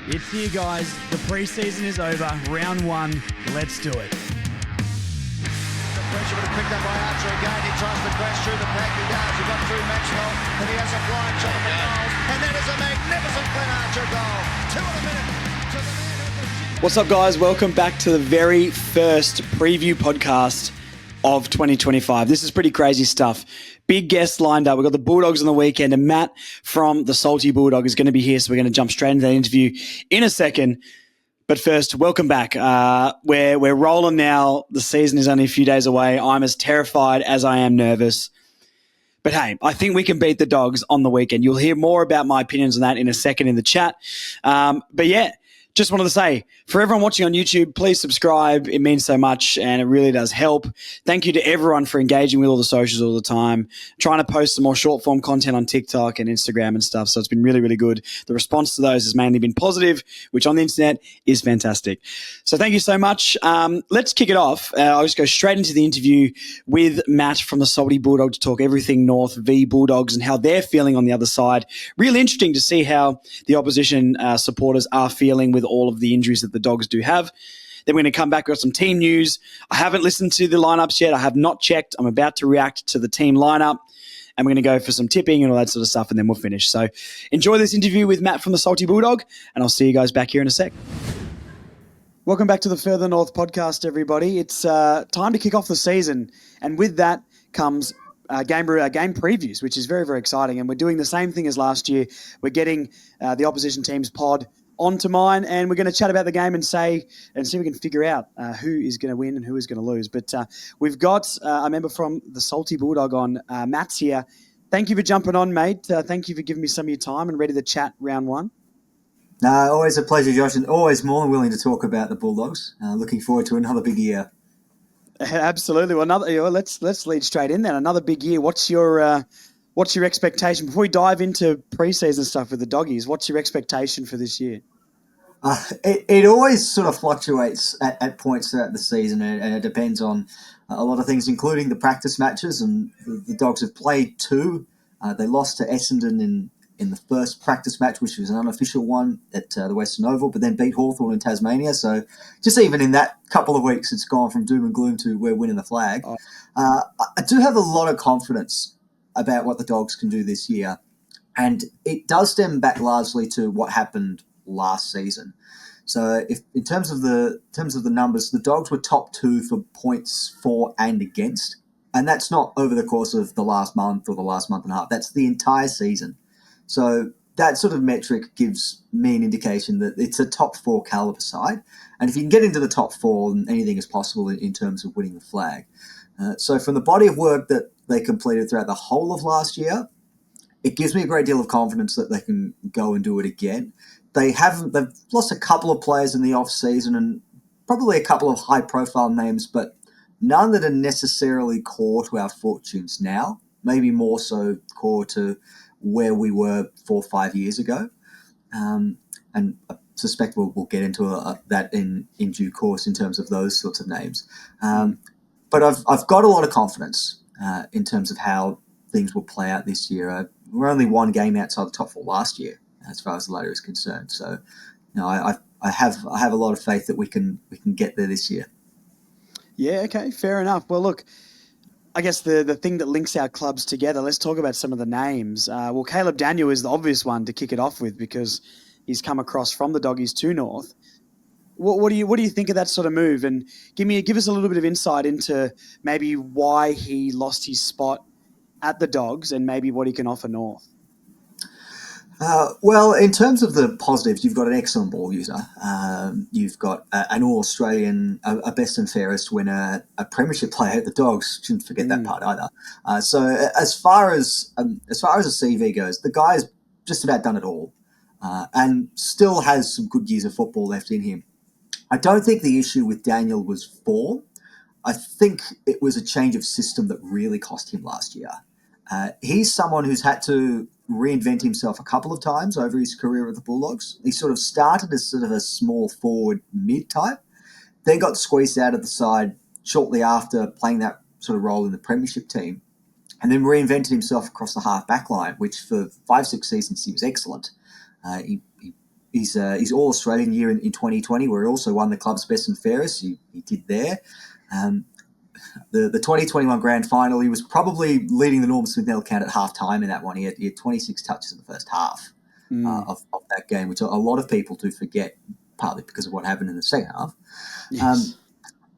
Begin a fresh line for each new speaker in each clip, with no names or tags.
It's here, guys. The preseason is over. Round one. Let's do it.
The pressure would have picked up by Archer again. He tries to crash through the pack. He does. He got through Maxwell, and he has a flying shot at the goal. And that is a magnificent Glenn Archer goal. 2 in a minute to the man.
What's up, guys? Welcome back to the very first preview podcast of 2025. This is pretty crazy stuff. Big guests lined up. We've got the Bulldogs on the weekend, and Matt from the Salty Bulldog is going to be here, so we're going to jump straight into that interview in a second. But first, welcome back. We're rolling now. The season is only a few days away. I'm as terrified as I am nervous. But hey, I think we can beat the Dogs on the weekend. You'll hear more about my opinions on that in a second in the chat. But yeah, just wanted to say, for everyone watching on YouTube, please subscribe. It means so much, and it really does help. Thank you to everyone for engaging with all the socials all the time. Trying to post some more short-form content on TikTok and Instagram and stuff, so it's been really, really good. The response to those has mainly been positive, which on the internet is fantastic. So thank you so much. Let's kick it off. I'll just go straight into the interview with Matt from the Salty Bulldog to talk everything North v Bulldogs and how they're feeling on the other side. Really interesting to see how the opposition supporters are feeling with all of the injuries that the Dogs do have. Then we're going to come back. We've got some team news. I haven't listened to the lineups yet. I have not checked. I'm about to react to the team lineup, and we're going to go for some tipping and all that sort of stuff, and then we'll finish. So enjoy this interview with Matt from the Salty Bulldog, and I'll see you guys back here in a sec. Welcome back to the Further North podcast, everybody. It's time to kick off the season, and with that comes game previews, which is very, very exciting. And we're doing the same thing as last year. We're getting the opposition team's pod onto mine, and we're going to chat about the game and see if we can figure out who is going to win and who is going to lose. But we've got a member from the Salty Bulldog on. Matt's here. Thank you for jumping on, mate. Thank you for giving me some of your time and ready to chat round one.
Always a pleasure, Josh, and always more than willing to talk about the Bulldogs. Looking forward to another big year.
Absolutely. Well, let's lead straight in then. Another big year. What's your expectation before we dive into preseason stuff with the Doggies? What's your expectation for this year?
It always sort of fluctuates at points throughout the season, and it depends on a lot of things, including the practice matches. And the Dogs have played 2. They lost to Essendon in the first practice match, which was an unofficial one at the Western Oval, but then beat Hawthorn in Tasmania. So just even in that couple of weeks, it's gone from doom and gloom to we're winning the flag. Oh. I do have a lot of confidence about what the Dogs can do this year, and it does stem back largely to what happened last season. So, if in terms of the numbers, the Dogs were top 2 for points for and against, and that's not over the course of the last month or the last month and a half. That's the entire season. So that sort of metric gives me an indication that it's a top 4 caliber side, and if you can get into the top 4, then anything is possible in terms of winning the flag. So from the body of work that they completed throughout the whole of last year, it gives me a great deal of confidence that they can go and do it again. They've lost a couple of players in the off-season and probably a couple of high-profile names, but none that are necessarily core to our fortunes now, maybe more so core to where we were 4 or 5 years ago. And I suspect we'll get into that in due course in terms of those sorts of names. But I've got a lot of confidence in terms of how things will play out this year. We're only 1 game outside the top 4 last year, as far as the ladder is concerned. So, I have a lot of faith that we can get there this year.
Yeah. Okay. Fair enough. Well, look, I guess the thing that links our clubs together. Let's talk about some of the names. Well, Caleb Daniel is the obvious one to kick it off with because he's come across from the Doggies to North. What do you think of that sort of move? And give us a little bit of insight into maybe why he lost his spot at the Dogs and maybe what he can offer North.
Well, in terms of the positives, you've got an excellent ball user. You've got an All-Australian, a best and fairest winner, a premiership player at the Dogs. Shouldn't forget that part either. So as far as a CV goes, the guy's just about done it all, and still has some good years of football left in him. I don't think the issue with Daniel was form. I think it was a change of system that really cost him last year. He's someone who's had to reinvent himself a couple of times over his career at the Bulldogs. He sort of started as sort of a small forward mid type, then got squeezed out of the side shortly after playing that sort of role in the premiership team, and then reinvented himself across the half back line, which for 5-6 seasons he was excellent. He his All-Australian year in 2020, where he also won the club's best and fairest. He did there. The 2021 grand final, he was probably leading the Norm Smith count at half-time in that one. He had 26 touches in the first half of that game, which a lot of people do forget, partly because of what happened in the second half.
Yes.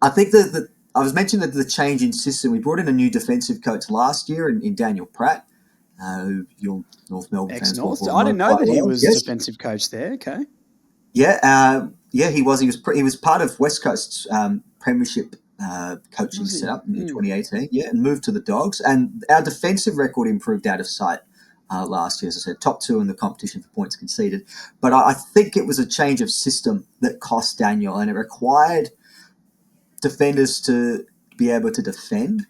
I think that I was mentioning that the change in system, we brought in a new defensive coach last year in Daniel Pratt, who your North Melbourne fans will
Ex-North. I didn't know that he was
Yes.
defensive coach there. Okay.
Yeah, he was. He was part of West Coast's premiership coaching setup in 2018. Yeah, and moved to the Dogs. And our defensive record improved out of sight last year. As I said, top 2 in the competition for points conceded. But I think it was a change of system that cost Daniel, and it required defenders to be able to defend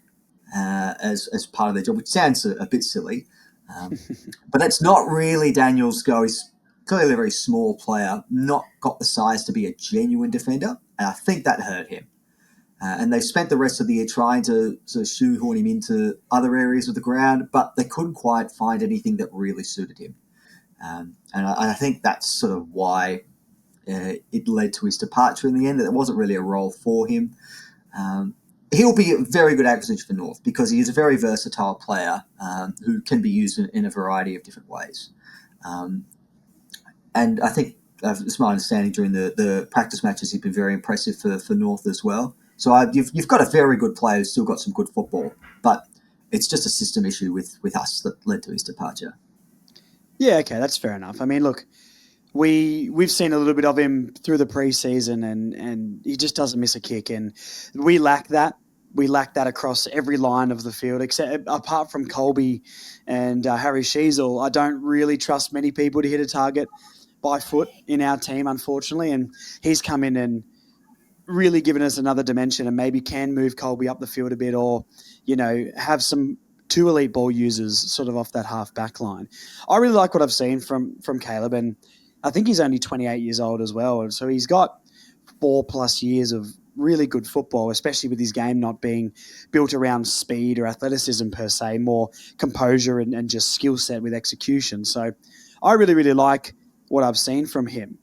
as part of their job, which sounds a bit silly. But that's not really Daniel's go. He's clearly a very small player, not got the size to be a genuine defender, and I think that hurt him. And they spent the rest of the year trying to sort of shoehorn him into other areas of the ground, but they couldn't quite find anything that really suited him. And I think that's sort of why it led to his departure in the end, that there wasn't really a role for him. He'll be a very good acquisition for North because he is a very versatile player who can be used in a variety of different ways. And I think, it's my understanding, during the practice matches, he's been very impressive for North as well. So you've got a very good player who's still got some good football, but it's just a system issue with us that led to his departure.
Yeah, okay, that's fair enough. I mean, look, we've seen a little bit of him through the preseason, and he just doesn't miss a kick, and we lack that. We lack that across every line of the field, except apart from Colby and Harry Sheasel. I don't really trust many people to hit a target by foot in our team, unfortunately, and he's come in and really given us another dimension, and maybe can move Colby up the field a bit, or have some 2 elite ball users sort of off that half back line. I really like what I've seen from Caleb, and I think he's only 28 years old as well, and so he's got 4+ years of really good football, especially with his game not being built around speed or athleticism per se, more composure and just skill set with execution. So I really, really like what I've seen from him.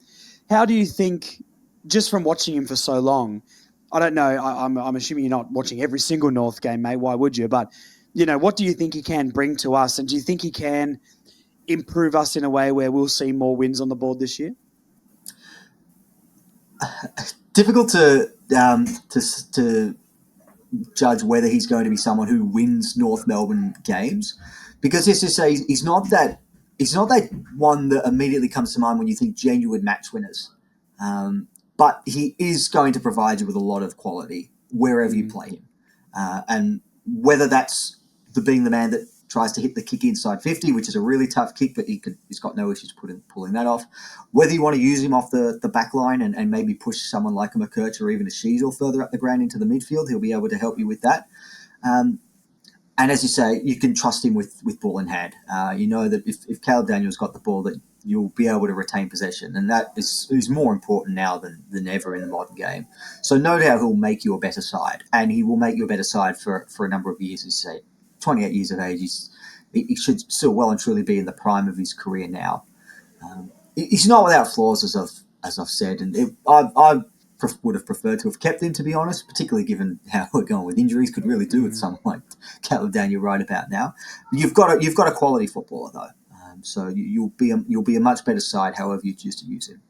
How do you think, just from watching him for so long, I don't know, I'm assuming you're not watching every single North game, mate, why would you? But, what do you think he can bring to us? And do you think he can improve us in a way where we'll see more wins on the board this year?
Difficult to judge whether he's going to be someone who wins North Melbourne games, because as you say, he's not that one that immediately comes to mind when you think genuine match winners. But he is going to provide you with a lot of quality wherever you play him, and whether that's being the man that tries to hit the kick inside 50, which is a really tough kick, but he's got no issues pulling that off. Whether you want to use him off the back line and maybe push someone like a McKerch or even a Sheasel further up the ground into the midfield, he'll be able to help you with that. And as you say, you can trust him with ball in hand. You know that if Caleb Daniels got the ball, that you'll be able to retain possession, and that is more important now than ever in the modern game. So no doubt he'll make you a better side, and he will make you a better side for a number of years. As you say, 28 years of age, he should still well and truly be in the prime of his career now. He's not without flaws, as I've said, and I would have preferred to have kept him, to be honest, particularly given how we're going with injuries. Could really do with someone like Caleb Daniel right about now. You've got a quality footballer though, so you'll be a much better side however you choose to use him.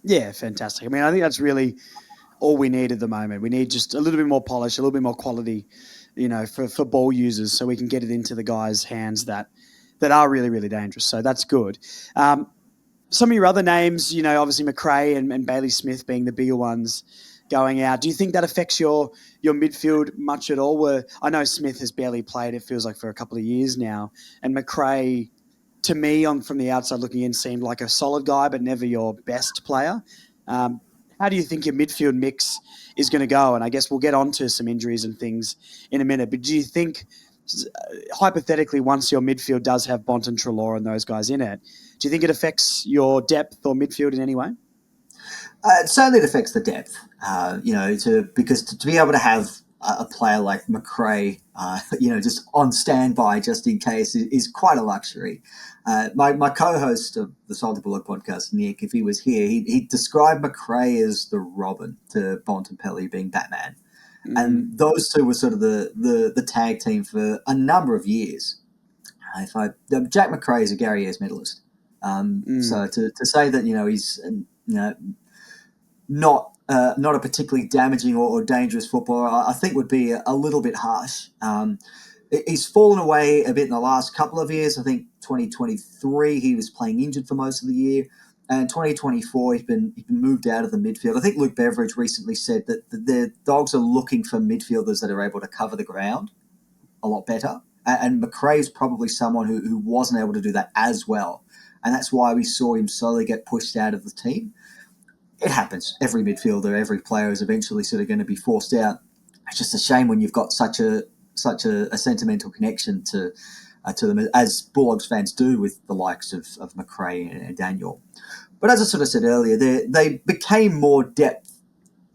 Yeah, fantastic. I mean, I think that's really all we need at the moment. We need just a little bit more polish, a little bit more quality, for ball users, so we can get it into the guys' hands that are really, really dangerous. So that's good. Some of your other names, obviously McRae and Bailey Smith being the bigger ones going out. Do you think that affects your midfield much at all? I know Smith has barely played, it feels like, for a couple of years now. And McRae, to me, from the outside looking in, seemed like a solid guy, but never your best player. How do you think your midfield mix is going to go? And I guess we'll get on to some injuries and things in a minute. But do you think, hypothetically, once your midfield does have Bont and Treloar and those guys in it, do you think it affects your depth or midfield in any way?
Certainly it affects the depth, because to be able to have a player like McRae, just on standby just in case is quite a luxury. My co-host of the Salty Bulldog podcast, Nick, if he was here, he'd describe McRae as the Robin to Bontempelli being Batman. And those two were sort of the tag team for a number of years. Jack McRae is a Gary Ayres medalist. So to say that, he's not a particularly damaging or dangerous footballer, I think would be a little bit harsh. He's fallen away a bit in the last couple of years. I think 2023 he was playing injured for most of the year, and 2024 he's been moved out of the midfield. I think Luke Beveridge recently said that the Dogs are looking for midfielders that are able to cover the ground a lot better, and McRae's probably someone who wasn't able to do that as well, and that's why we saw him slowly get pushed out of the team. It happens. Every midfielder, every player is eventually sort of going to be forced out. It's just a shame when you've got such a sentimental connection to them, as Bulldogs fans do with the likes of McRae and Daniel. But as I sort of said earlier, they became more depth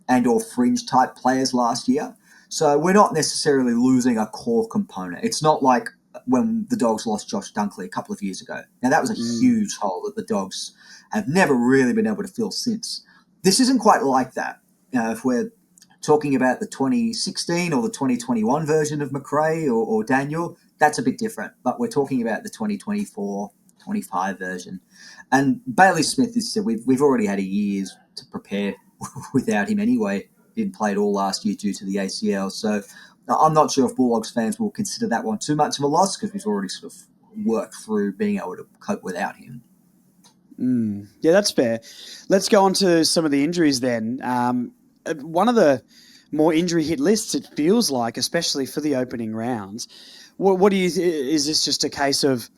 and or fringe type players last year. So we're not necessarily losing a core component. It's not like when the Dogs lost Josh Dunkley a couple of years ago. Now, that was a huge hole that the Dogs have never really been able to fill since. This isn't quite like that. If we're talking about the 2016 or the 2021 version of McRae or Daniel, that's a bit different. But we're talking about the 2024-25 version. And Bailey Smith has said we've already had a year to prepare without him anyway. Didn't play at all last year due to the ACL. So I'm not sure if Bulldogs fans will consider that one too much of a loss because we've already sort of worked through being able to cope without him.
Yeah, that's fair. Let's go on to some of the injuries then. One of the more injury hit lists, it feels like, especially for the opening rounds. What do you? Is this just a case of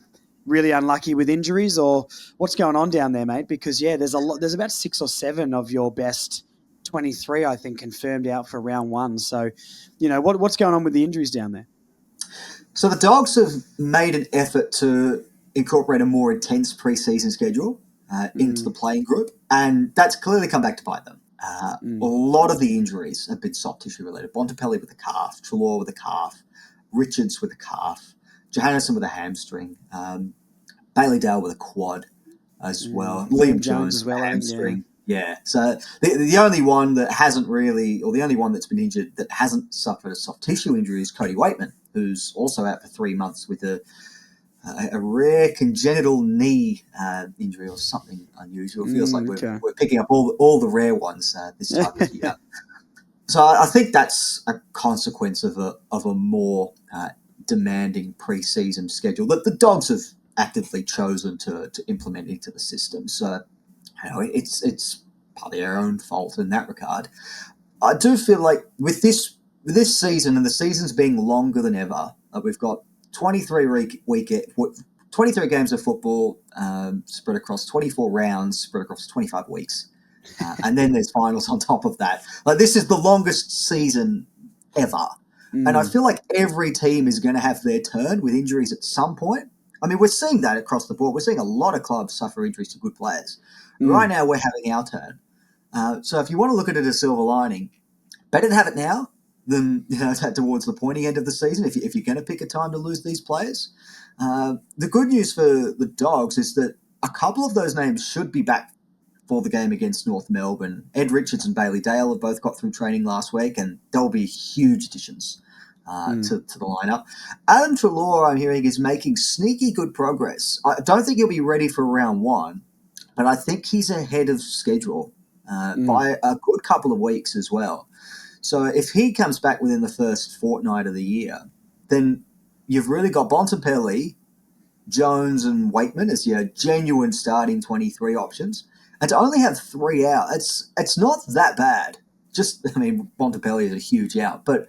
really unlucky with injuries, or what's going on down there, mate? Because there's a lot. There's about 6 or 7 of your best 23, I think, confirmed out for round 1. So, what's going on with the injuries down there?
So the Dogs have made an effort to incorporate a more intense preseason schedule into the playing group, and that's clearly come back to bite them. A lot of the injuries have been soft tissue related. Bontempelli with a calf, Treloar with a calf, Richards with a calf, Johannesson with a hamstring, Bailey Dale with a quad as well, Liam Jones as well, hamstring. Yeah. So the only one that hasn't really, or the only one that's been injured that hasn't suffered a soft tissue injury is Cody Waitman, who's also out for 3 months with a rare congenital knee injury or something unusual. It feels like we're picking up all the rare ones this time of year. So I think that's a consequence of a more demanding pre-season schedule that the Dogs have actively chosen to implement into the system. So it's partly our own fault in that regard. I do feel like with this season and the seasons being longer than ever, we've got 23 games of football spread across 24 rounds, spread across 25 weeks. And then there's finals on top of that. Like, this is the longest season ever. And I feel like every team is going to have their turn with injuries at some point. I mean, we're seeing that across the board. We're seeing a lot of clubs suffer injuries to good players. Right now, we're having our turn. So if you want to look at it as a silver lining, better to have it now than towards the pointy end of the season if you're going to pick a time to lose these players. The good news for the Dogs is that a couple of those names should be back for the game against North Melbourne. Ed Richards and Bailey Dale have both got through training last week, and they'll be huge additions to the lineup. Adam Treloar, I'm hearing, is making sneaky good progress. I don't think he'll be ready for round 1, but I think he's ahead of schedule by a good couple of weeks as well. So if he comes back within the first fortnight of the year, then you've really got Bontempelli, Jones and Waitman as your genuine starting 23 options. And to only have 3 out, it's not that bad. Bontempelli is a huge out. But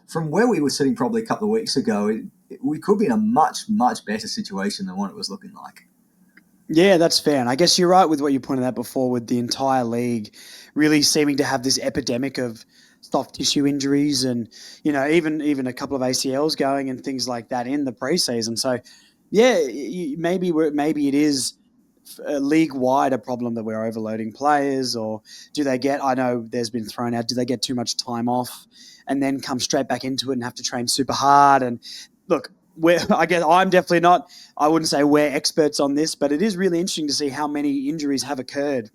from where we were sitting probably a couple of weeks ago, we could be in a much, much better situation than what it was looking like.
Yeah, that's fair. And I guess you're right with what you pointed out before with the entire league really seeming to have this epidemic of soft tissue injuries and, even a couple of ACLs going and things like that in the preseason. So, yeah, maybe it is league-wide a problem that we're overloading players, or do they get, I know there's been thrown out, do they get too much time off and then come straight back into it and have to train super hard? And look, I guess I'm definitely not, I wouldn't say we're experts on this, but it is really interesting to see how many injuries have occurred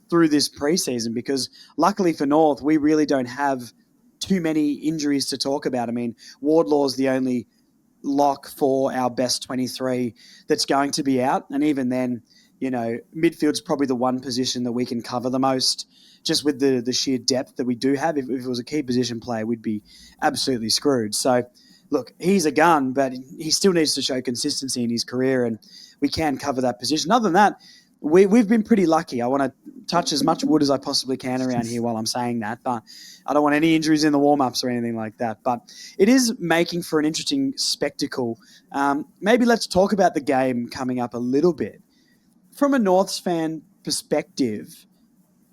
through this preseason, because luckily for North, we really don't have too many injuries to talk about. I mean, Wardlaw's the only lock for our best 23 that's going to be out. And even then, midfield's probably the one position that we can cover the most, just with the sheer depth that we do have. If it was a key position player, we'd be absolutely screwed. So, look, he's a gun, but he still needs to show consistency in his career, and we can cover that position. Other than that, we've been pretty lucky. I want to touch as much wood as I possibly can around here while I'm saying that, but I don't want any injuries in the warm-ups or anything like that. But it is making for an interesting spectacle. Maybe let's talk about the game coming up a little bit. From a Norths fan perspective,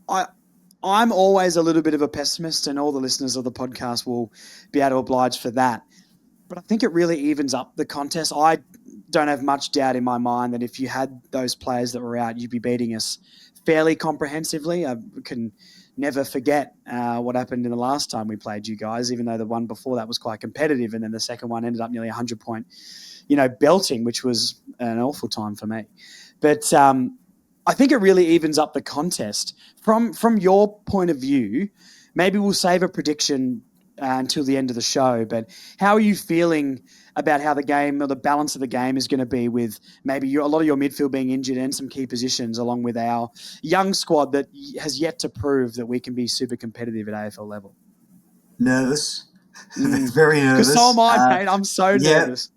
I'm always a little bit of a pessimist, and all the listeners of the podcast will be able to oblige for that. But I think it really evens up the contest. I don't have much doubt in my mind that if you had those players that were out, you'd be beating us fairly comprehensively. I can never forget what happened in the last time we played you guys, even though the one before that was quite competitive, and then the second one ended up nearly 100-point, belting, which was an awful time for me. But I think it really evens up the contest. From your point of view, maybe we'll save a prediction until the end of the show, but how are you feeling about how the game, or the balance of the game, is going to be with maybe a lot of your midfield being injured and some key positions, along with our young squad that has yet to prove that we can be super competitive at AFL level?
Nervous. Very nervous.
Because so am I, mate. I'm so nervous.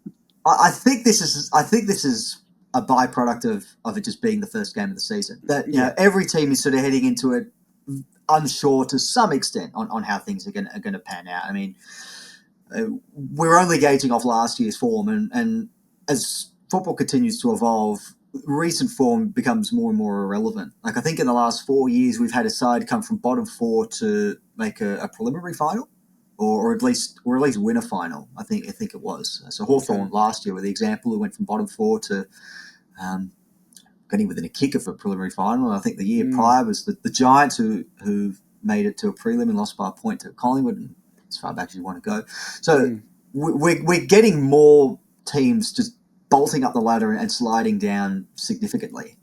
I think this is a byproduct of it just being the first game of the season. That every team is sort of heading into it unsure to some extent on how things are going to pan out. I mean, we're only gauging off last year's form, and as football continues to evolve, recent form becomes more and more irrelevant. Like, I think in the last 4 years, we've had a side come from bottom four to make a preliminary final, or at least win a final. I think it was. So Hawthorn last year were the example, who went from bottom four to getting within a kick of a preliminary final. And I think the year prior was the Giants who made it to a prelim and lost by a point to Collingwood, and as far back as you want to go. So we're getting more teams just bolting up the ladder and sliding down significantly.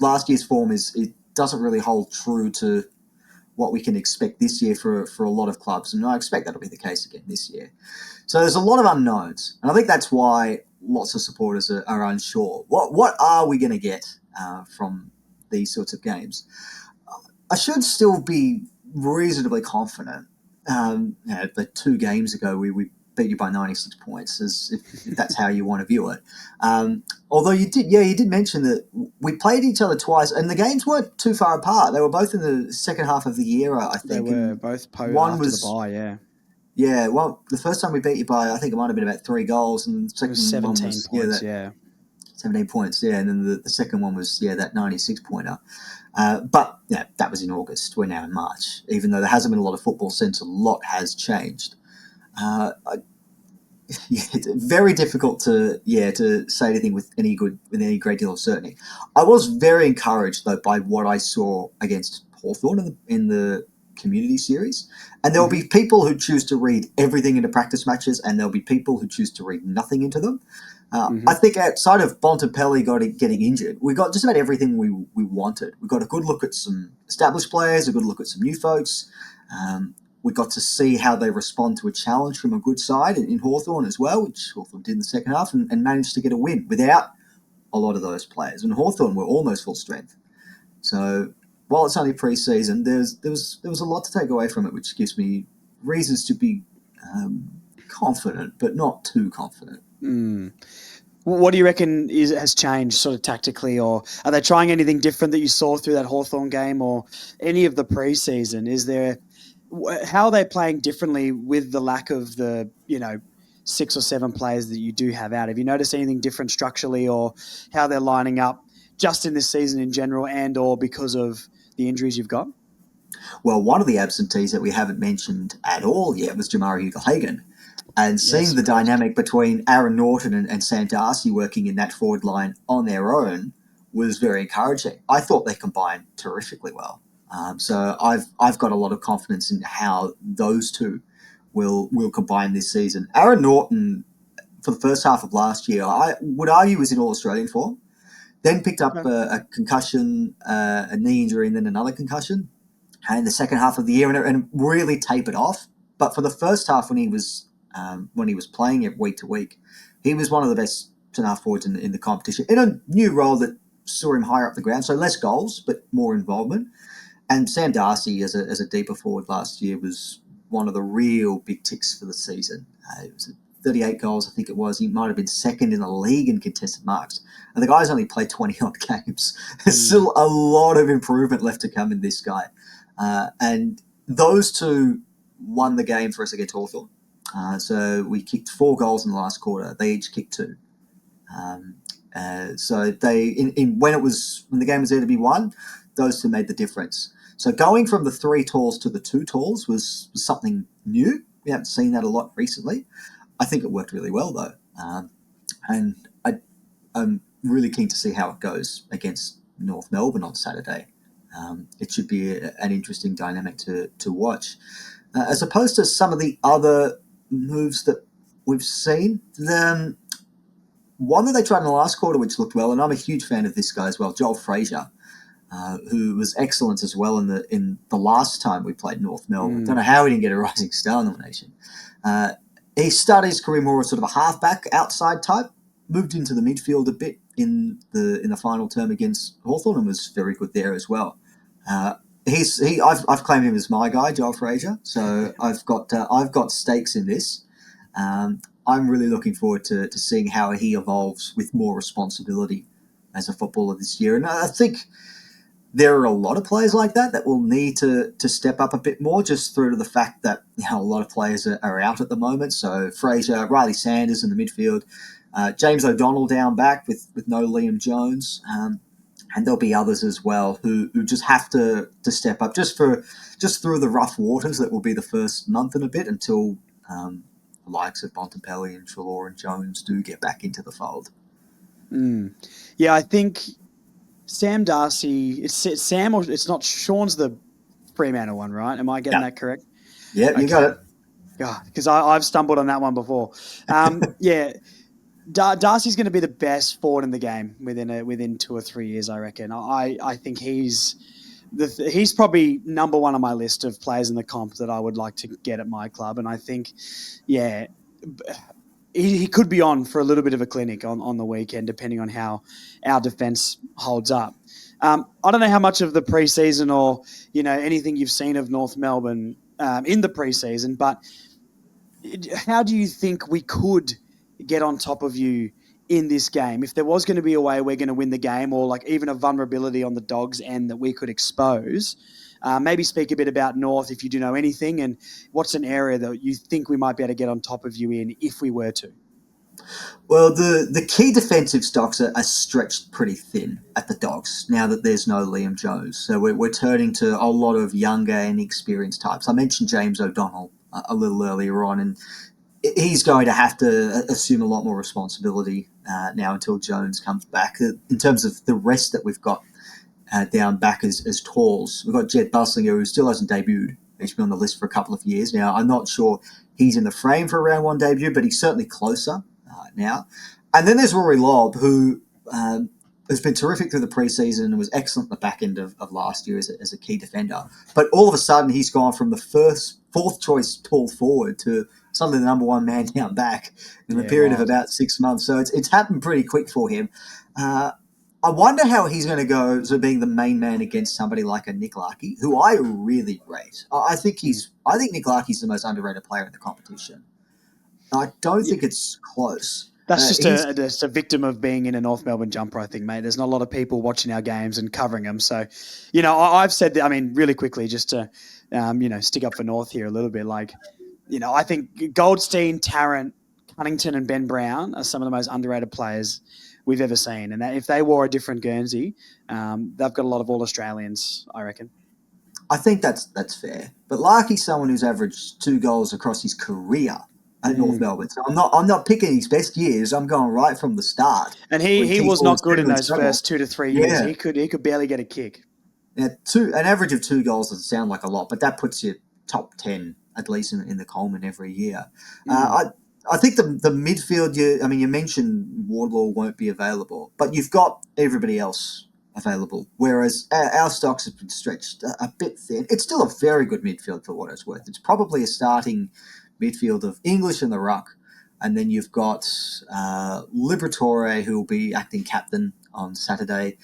Last year's form it doesn't really hold true to what we can expect this year for a lot of clubs, and I expect that'll be the case again this year. So there's a lot of unknowns, and I think that's why lots of supporters are unsure. What are we going to get from these sorts of games? I should still be reasonably confident. But 2 games ago, we beat you by 96 points, if that's how you want to view it. Although you did mention that we played each other twice, and the games weren't too far apart. They were both in the second half of the year, I think.
They were both after the bye, yeah.
Yeah, well, the first time we beat you by, I think it might have been about 3 goals, and the second one was 17 points, yeah, and then the second one was that 96-pointer. But that was in August. We're now in March. Even though there hasn't been a lot of football since, a lot has changed. It's very difficult to say anything with any great deal of certainty. I was very encouraged though by what I saw against Hawthorn in the community series, and there will be people who choose to read everything into practice matches, and there'll be people who choose to read nothing into them. I think outside of Bontempelli getting injured, we got just about everything we wanted. We got a good look at some established players, a good look at some new folks. We got to see how they respond to a challenge from a good side in Hawthorn as well, which Hawthorn did in the second half, and managed to get a win without a lot of those players. And Hawthorn were almost full strength. So while it's only pre-season, there was a lot to take away from it, which gives me reasons to be confident, but not too confident.
What do you reckon has changed sort of tactically, or are they trying anything different that you saw through that Hawthorn game or any of the pre-season? How are they playing differently with the lack of the 6 or 7 players that you do have out? Have you noticed anything different structurally, or how they're lining up just in this season in general, and or because of the injuries you've got?
Well, one of the absentees that we haven't mentioned at all yet was Jamari Ugle-Hagan. And seeing the dynamic between Aaron Norton and Sam Darcy working in that forward line on their own was very encouraging. I thought they combined terrifically well. So I've got a lot of confidence in how those two will combine this season. Aaron Norton, for the first half of last year, I would argue was in All-Australian form. Then picked up a concussion, a knee injury, and then another concussion in the second half of the year, and really tapered off. But for the first half, when he was playing it week to week, he was one of the best centre forwards in the competition in a new role that saw him higher up the ground. So less goals, but more involvement. And Sam Darcy, as a deeper forward last year, was one of the real big ticks for the season. It was 38 goals, I think it was. He might have been second in the league in contested marks. And the guy's only played 20-odd games. There's still a lot of improvement left to come in this guy. And those two won the game for us against Hawthorn. So we kicked 4 goals in the last quarter. They each kicked 2. So they, when the game was there to be won, those two made the difference. So going from the 3 talls to the 2 talls was something new. We haven't seen that a lot recently. I think it worked really well though, and I'm really keen to see how it goes against North Melbourne on Saturday. It should be an interesting dynamic to watch, as opposed to some of the other moves that we've seen. The one that they tried in the last quarter, which looked well, and I'm a huge fan of this guy as well, Joel Frazier, who was excellent as well in the last time we played North Melbourne. Don't know how he didn't get a Rising Star nomination. He started his career more as sort of a halfback outside type, moved into the midfield a bit in the final term against Hawthorn, and was very good there as well. I've claimed him as my guy, Joel Frazier. So I've got stakes in this. I'm really looking forward to seeing how he evolves with more responsibility as a footballer this year. And I think there are a lot of players like that will need to step up a bit more, just through to the fact that a lot of players are out at the moment. So Fraser, Riley Sanders in the midfield, James O'Donnell down back with no Liam Jones, and there'll be others as well who just have to step up just through the rough waters that will be the first month and a bit until the likes of Bontempelli and Treloar and Jones do get back into the fold.
Yeah, I think Sam Darcy, it's Sam, or it's not, Sean's the Fremantle one, right? Am I getting that correct?
Yeah, okay. You got it.
Yeah, because I've stumbled on that one before. Yeah, Darcy's going to be the best forward in the game within 2 or 3 years, I reckon. I think he's probably number one on my list of players in the comp that I would like to get at my club, and I think, yeah, he could be on for a little bit of a clinic on the weekend, depending on how our defence holds up. I don't know how much of the preseason or anything you've seen of North Melbourne in the preseason, but how do you think we could get on top of you in this game? If there was going to be a way we're going to win the game, or like even a vulnerability on the Dogs' end that we could expose, maybe speak a bit about North if you do know anything, and what's an area that you think we might be able to get on top of you in if we were to?
Well, the key defensive stocks are stretched pretty thin at the Dogs now that there's no Liam Jones. So we're turning to a lot of younger and experienced types. I mentioned James O'Donnell a little earlier on, and he's going to have to assume a lot more responsibility now until Jones comes back. In terms of the rest that we've got down back as talls, we've got Jed Busslinger, who still hasn't debuted. He's been on the list for a couple of years now. I'm not sure he's in the frame for a round 1 debut, but he's certainly closer now. And then there's Rory Lobb, who has been terrific through the preseason and was excellent at the back end of last year as a key defender. But all of a sudden, he's gone from the fourth choice tall forward to suddenly the number 1 man down back in a period of about 6 months. So it's happened pretty quick for him. I wonder how he's going to go to being the main man against somebody like a Nick Larkey, who I really rate. I think Nick Larkey's the most underrated player in the competition. I don't think it's close.
That's just a victim of being in a North Melbourne jumper, I think, mate. There's not a lot of people watching our games and covering them. So, I've said that, really quickly, just to, stick up for North here a little bit. Like, I think Goldstein, Tarrant, Cunnington and Ben Brown are some of the most underrated players we've ever seen. And that if they wore a different Guernsey, they've got a lot of All-Australians, I reckon.
I think that's fair. But Larkey's someone who's averaged 2 goals across his career at North Melbourne. So I'm not picking his best years. I'm going right from the start.
And
When
he was
Keith
not good in
generally
those
struggled.
first 2 to 3 years.
Yeah.
He could barely get a kick.
Now, an average of 2 goals doesn't sound like a lot, but that puts you top 10 at least in the Coleman every year. I think the midfield. You mentioned Wardlaw won't be available, but you've got everybody else available. Whereas our stocks have been stretched a bit thin. It's still a very good midfield for what it's worth. It's probably a starting midfield of English and the ruck, and then you've got Liberatore, who will be acting captain on Saturday.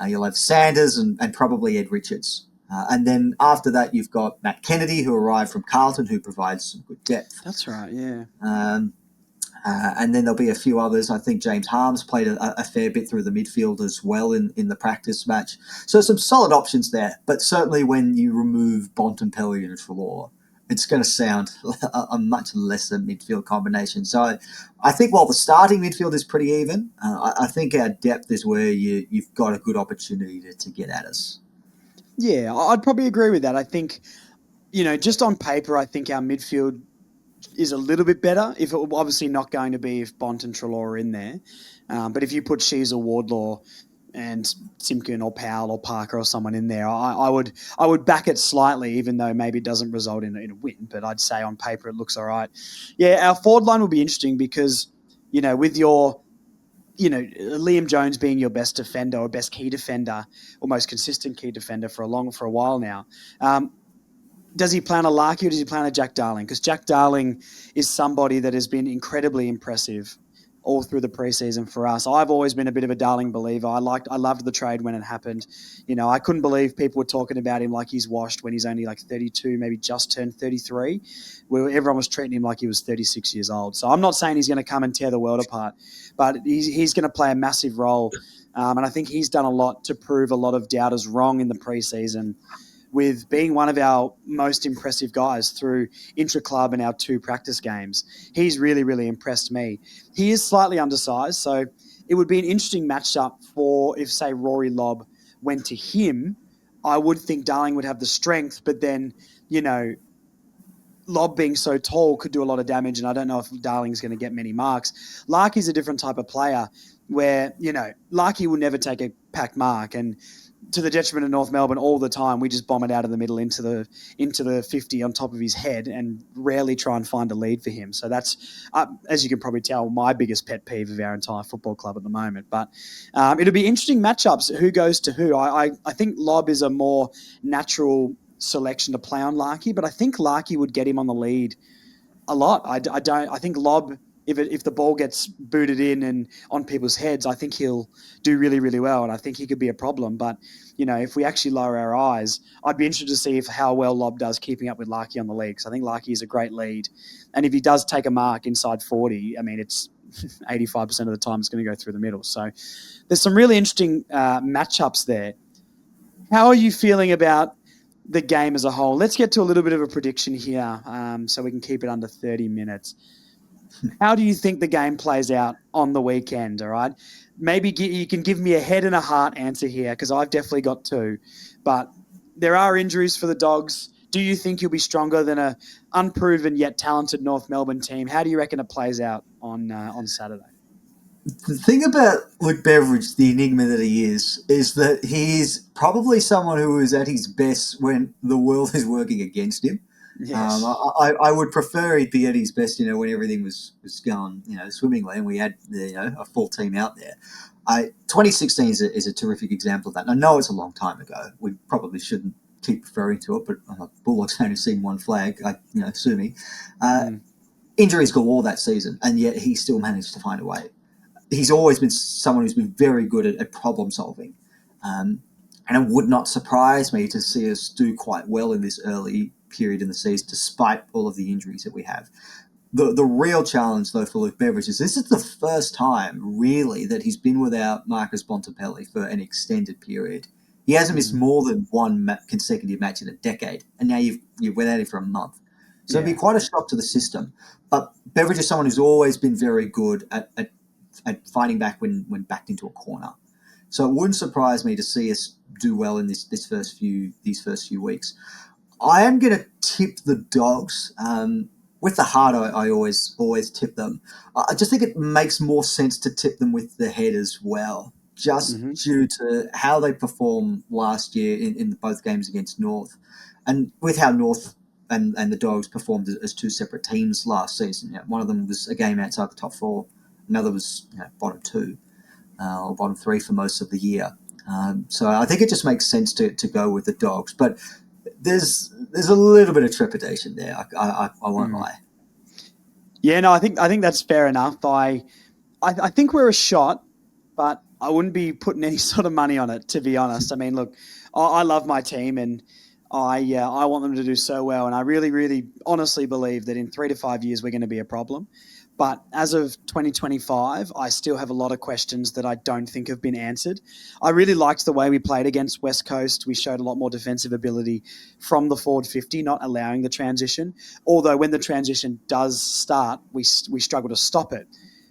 You'll have Sanders and probably Ed Richards. And then after that, you've got Matt Kennedy, who arrived from Carlton, who provides some good depth.
That's right, yeah.
And then there'll be a few others. I think James Harms played a fair bit through the midfield as well in the practice match. So some solid options there. But certainly when you remove Bontempelli and Trelaw, it's going to sound a much lesser midfield combination. So I think while the starting midfield is pretty even, I think our depth is where you've got a good opportunity to get at us.
Yeah, I'd probably agree with that. I think, just on paper, I think our midfield is a little bit better. If it obviously not going to be if Bont and Trelaw are in there. But if you put Shees or Wardlaw and Simpkin or Powell or Parker or someone in there, I would back it slightly, even though maybe it doesn't result in a win. But I'd say on paper it looks all right. Yeah, our forward line will be interesting because, with your Liam Jones being your best defender or best key defender or most consistent key defender for a while now. Does he plan a Larkey or does he plan a Jack Darling? Because Jack Darling is somebody that has been incredibly impressive all through the preseason for us. I've always been a bit of a Darling believer. I loved the trade when it happened. I couldn't believe people were talking about him like he's washed when he's only like 32, maybe just turned 33, where everyone was treating him like he was 36 years old. So I'm not saying he's going to come and tear the world apart, but he's going to play a massive role. And I think he's done a lot to prove a lot of doubters wrong in the preseason, with being one of our most impressive guys through intra-club and our 2 practice games. He's really, really impressed me. He is slightly undersized, so it would be an interesting matchup for if, say, Rory Lobb went to him. I would think Darling would have the strength, but then, Lobb being so tall could do a lot of damage, and I don't know if Darling's going to get many marks. Larkey's a different type of player where, Larkey will never take a pack mark, and to the detriment of North Melbourne all the time, we just bomb it out of the middle into the 50 on top of his head and rarely try and find a lead for him. So that's, as you can probably tell, my biggest pet peeve of our entire football club at the moment. But it'll be interesting matchups, who goes to who. I think Lobb is a more natural selection to play on Larkey, but I think Larkey would get him on the lead a lot. I think Lobb, if the ball gets booted in and on people's heads, I think he'll do really, really well, and I think he could be a problem. But, if we actually lower our eyes, I'd be interested to see how well Lobb does keeping up with Larkey on the lead, because I think Larkey is a great lead. And if he does take a mark inside 40, it's 85% of the time it's going to go through the middle. So there's some really interesting matchups there. How are you feeling about the game as a whole? Let's get to a little bit of a prediction here so we can keep it under 30 minutes. How do you think the game plays out on the weekend, all right? Maybe you can give me a head and a heart answer here, because I've definitely got 2. But there are injuries for the Dogs. Do you think you'll be stronger than a unproven yet talented North Melbourne team? How do you reckon it plays out on Saturday?
The thing about Luke Beveridge, the enigma that he is that he's probably someone who is at his best when the world is working against him.
Yes.
I would prefer he'd be at his best, when everything was going, swimmingly, and we had a full team out there. 2016 is a terrific example of that. And I know it's a long time ago. We probably shouldn't keep referring to it, but I'm a Bulldogs fan who's seen one flag. Sue me. Injuries galore that season, and yet he still managed to find a way. He's always been someone who's been very good at problem solving. And it would not surprise me to see us do quite well in this early period in the season, despite all of the injuries that we have. The real challenge, though, for Luke Beveridge is this is the first time, really, that he's been without Marcus Bontempelli for an extended period. He hasn't missed more than one consecutive match in a decade, and now you've without him for a month. So it'd be quite a shock to the system. But Beveridge is someone who's always been very good at fighting back when backed into a corner. So it wouldn't surprise me to see us do well in these first few weeks. I am going to tip the Dogs. with the heart, I always tip them. I just think it makes more sense to tip them with the head as well, just due to how they performed last year in both games against North, and with how North and the Dogs performed as two separate teams last season. One of them was a game outside the top four, another was bottom two or bottom three for most of the year. So I think it just makes sense to go with the Dogs, but there's a little bit of trepidation there. I won't lie.
Yeah, no, I think that's fair enough. I think we're a shot, but I wouldn't be putting any sort of money on it, to be honest. I mean, look, I love my team, and I want them to do so well, and I really, really honestly believe that in 3 to 5 years we're going to be a problem. But as of 2025, I still have a lot of questions that I don't think have been answered. I really liked the way we played against West Coast. We showed a lot more defensive ability from the forward 50, not allowing the transition. Although when the transition does start, we struggle to stop it.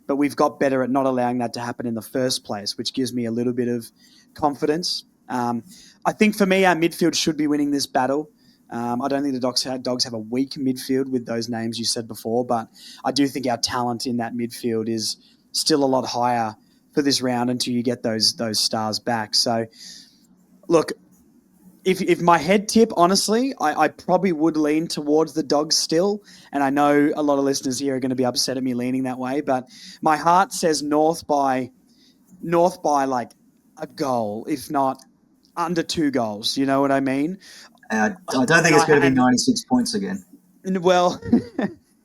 But we've got better at not allowing that to happen in the first place, which gives me a little bit of confidence. I think for me, our midfield should be winning this battle. I don't think the Dogs have a weak midfield with those names you said before, but I do think our talent in that midfield is still a lot higher for this round until you get those stars back. So, look, if my head tip, honestly, I probably would lean towards the Dogs still, and I know a lot of listeners here are going to be upset at me leaning that way, but my heart says North by like a goal, if not under 2 goals. You know what I mean?
I don't think it's going to be 96 points again.
Well,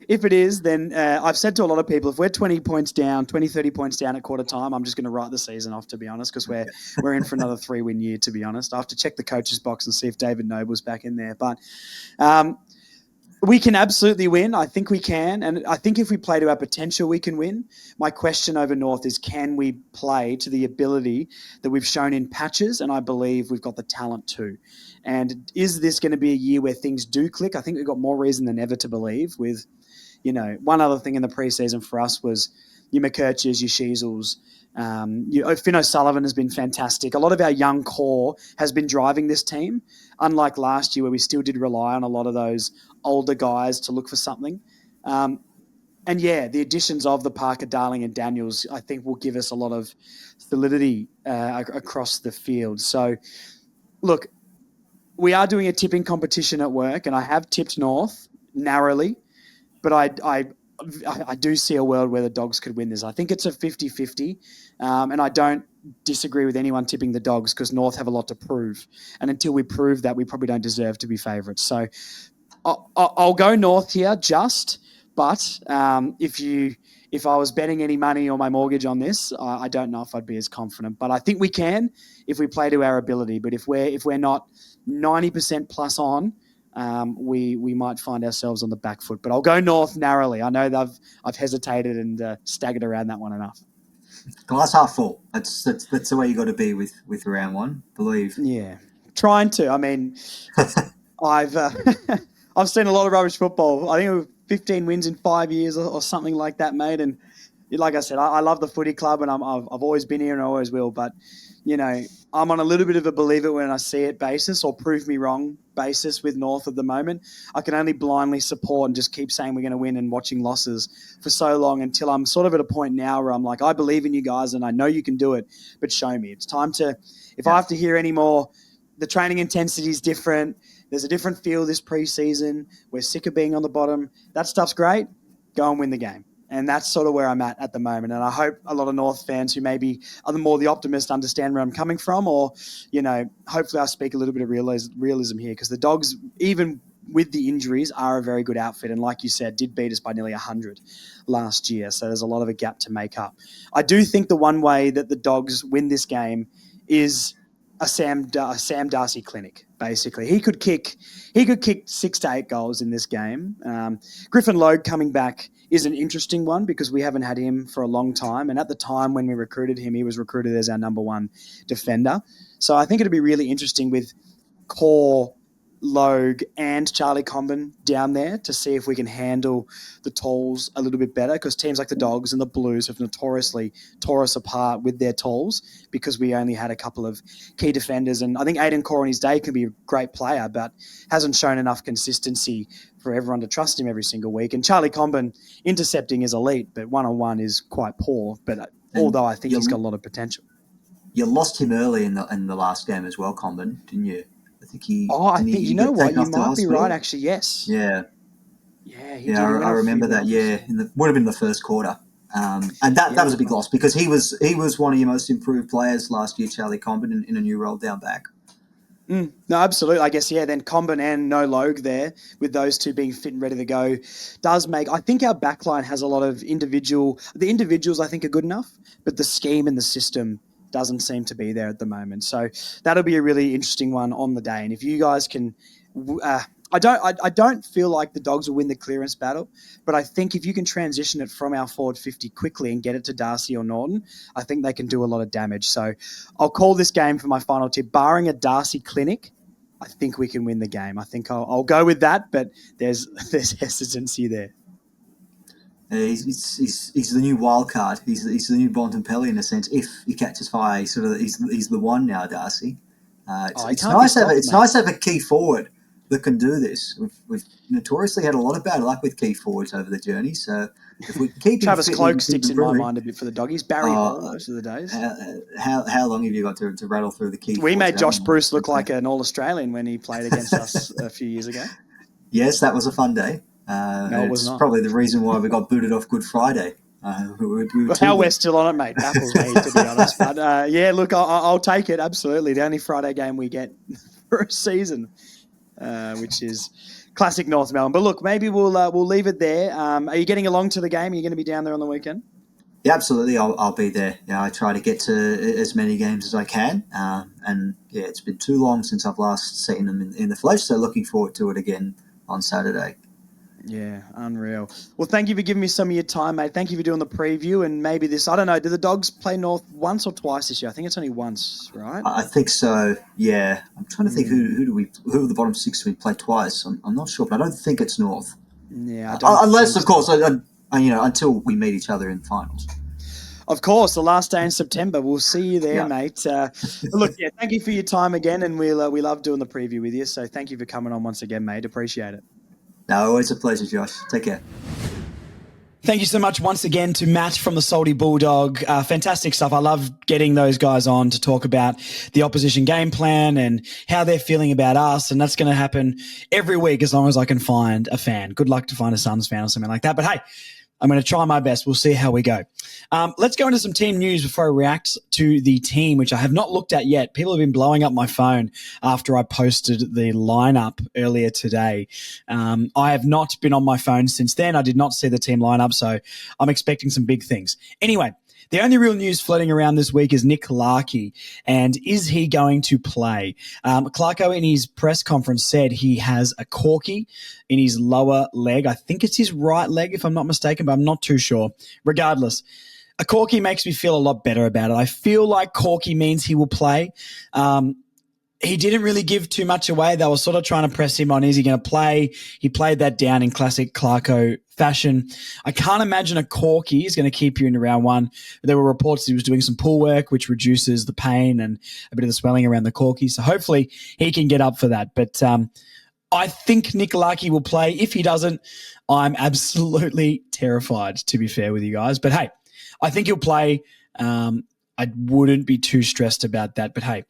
if it is, then I've said to a lot of people, if we're 20 points down, 20, 30 points down at quarter time, I'm just going to write the season off, to be honest, because we're in for another 3-win year, to be honest. I have to check the coach's box and see if David Noble's back in there. But we can absolutely win. I think we can. And I think if we play to our potential, we can win. My question over North is, can we play to the ability that we've shown in patches? And I believe we've got the talent too. And is this going to be a year where things do click? I think we've got more reason than ever to believe with, one other thing in the preseason for us was your McKerches, your Sheasels. Finn O'Sullivan has been fantastic. A lot of our young core has been driving this team, unlike last year where we still did rely on a lot of those older guys to look for something. And the additions of the Parker, Darling and Daniels, I think will give us a lot of solidity across the field. So, look, we are doing a tipping competition at work, and I have tipped North narrowly, but I do see a world where the Dogs could win this. I think it's a 50-50, and I don't disagree with anyone tipping the Dogs because North have a lot to prove. And until we prove that, we probably don't deserve to be favourites. So I'll go North here but if I was betting any money or my mortgage on this, I don't know if I'd be as confident. But I think we can if we play to our ability. But if we're not 90% plus on, we might find ourselves on the back foot. But I'll go North narrowly. I know I've hesitated and staggered around that one enough.
Glass half full. That's the way you got to be with round one, believe.
Yeah, trying to. I mean, I've seen a lot of rubbish football. I think it was 15 wins in 5 years or something like that, mate. And like I said, I love the footy club, and I've always been here and I always will. But I'm on a little bit of a believe it when I see it basis, or prove me wrong basis with North at the moment. I can only blindly support and just keep saying we're going to win and watching losses for so long until I'm sort of at a point now where I'm like, I believe in you guys and I know you can do it, but show me. It's time to, if I have to hear any more, the training intensity is different. There's a different feel this preseason. We're sick of being on the bottom. That stuff's great. Go and win the game. And that's sort of where I'm at the moment. And I hope a lot of North fans who maybe are the optimist understand where I'm coming from, or, hopefully I speak a little bit of realism here, because the Dogs, even with the injuries, are a very good outfit. And like you said, did beat us by nearly 100 last year. So there's a lot of a gap to make up. I do think the one way that the Dogs win this game is a Sam Darcy clinic, basically. He could kick 6 to 8 goals in this game. Griffin Logue coming back is an interesting one because we haven't had him for a long time. And at the time when we recruited him, he was recruited as our number one defender. So I think it'd be really interesting with core Logue and Charlie Comben down there to see if we can handle the talls a little bit better, because teams like the Dogs and the Blues have notoriously tore us apart with their talls because we only had a couple of key defenders. And I think Aiden Core on his day can be a great player, but hasn't shown enough consistency for everyone to trust him every single week. And Charlie Comben intercepting is elite, but one-on-one is quite poor. But although I think he's got a lot of potential.
You lost him early in the last game as well, Comben, didn't you? I think he.
I think you know what, you might be right. Actually, yes.
Yeah.
Yeah.
I remember that. Yeah, would have been the first quarter, and that was a big loss because he was one of your most improved players last year, Charlie Comben, in a new role down back.
No, absolutely. I guess, then Comben and no Logue there, with those two being fit and ready to go, does make... I think our backline has a lot of individuals I think are good enough, but the scheme and the system doesn't seem to be there at the moment. So that'll be a really interesting one on the day. And if you guys can... I don't feel like the Dogs will win the clearance battle, but I think if you can transition it from our forward 50 quickly and get it to Darcy or Norton, I think they can do a lot of damage. So I'll call this game for my final tip. Barring a Darcy clinic, I think we can win the game. I think I'll go with that, but there's hesitancy there.
He's the new wild card. He's the new Bontempelli in a sense. If he catches fire, he's the one now, Darcy. It's nice to have a key forward that can do this. We've notoriously had a lot of bad luck with key forwards over the journey. So if we keep
Travis Cloak sticks in my mind a bit for the Doggies. Barry Hall most of the days.
How long have you got to rattle through the key?
We made Josh Bruce look like an All-Australian when he played against us a few years ago.
Yes, that was a fun day.
No, it was not.
Probably the reason why we got booted off Good Friday.
We're still on it, mate. Baffles me, to be honest. But look, I'll take it, absolutely. The only Friday game we get for a season. Which is classic North Melbourne. But look, maybe we'll leave it there. Are you getting along to the game? Are you going to be down there on the weekend?
Yeah, absolutely. I'll be there. Yeah, I try to get to as many games as I can. And it's been too long since I've last seen them in the flesh. So looking forward to it again on Saturday.
Yeah, unreal. Well, thank you for giving me some of your time, mate. Thank you for doing the preview, and maybe this, I don't know, do the Dogs play North once or twice this year? I think it's only once, right?
I think so, yeah. I'm trying to think who are the bottom six we play twice. I'm not sure, but I don't think it's North.
Yeah,
unless, of course, until we meet each other in finals.
Of course, the last day in September. We'll see you there, mate. Look, thank you for your time again, and we love doing the preview with you, so thank you for coming on once again, mate. Appreciate it.
No, always a pleasure, Josh. Take care.
Thank you so much once again to Matt from the Salty Bulldog. Fantastic stuff. I love getting those guys on to talk about the opposition game plan and how they're feeling about us. And that's going to happen every week as long as I can find a fan. Good luck to find a Suns fan or something like that. But hey, I'm going to try my best. We'll see how we go. Let's go into some team news before I react to the team, which I have not looked at yet. People have been blowing up my phone after I posted the lineup earlier today. I have not been on my phone since then. I did not see the team lineup, so I'm expecting some big things. Anyway, the only real news floating around this week is Nick Larkey, and is he going to play? Clarko in his press conference said he has a corky in his lower leg. I think it's his right leg, if I'm not mistaken, but I'm not too sure. Regardless, a corky makes me feel a lot better about it. I feel like corky means he will play. He didn't really give too much away. They were sort of trying to press him on, is he going to play? He played that down in classic Clarko fashion. I can't imagine a corky is going to keep you into round one. There were reports he was doing some pull work, which reduces the pain and a bit of the swelling around the corky. So hopefully he can get up for that. But I think Nick Larkey will play. If he doesn't, I'm absolutely terrified, to be fair with you guys. But hey, I think he'll play. I wouldn't be too stressed about that. But hey,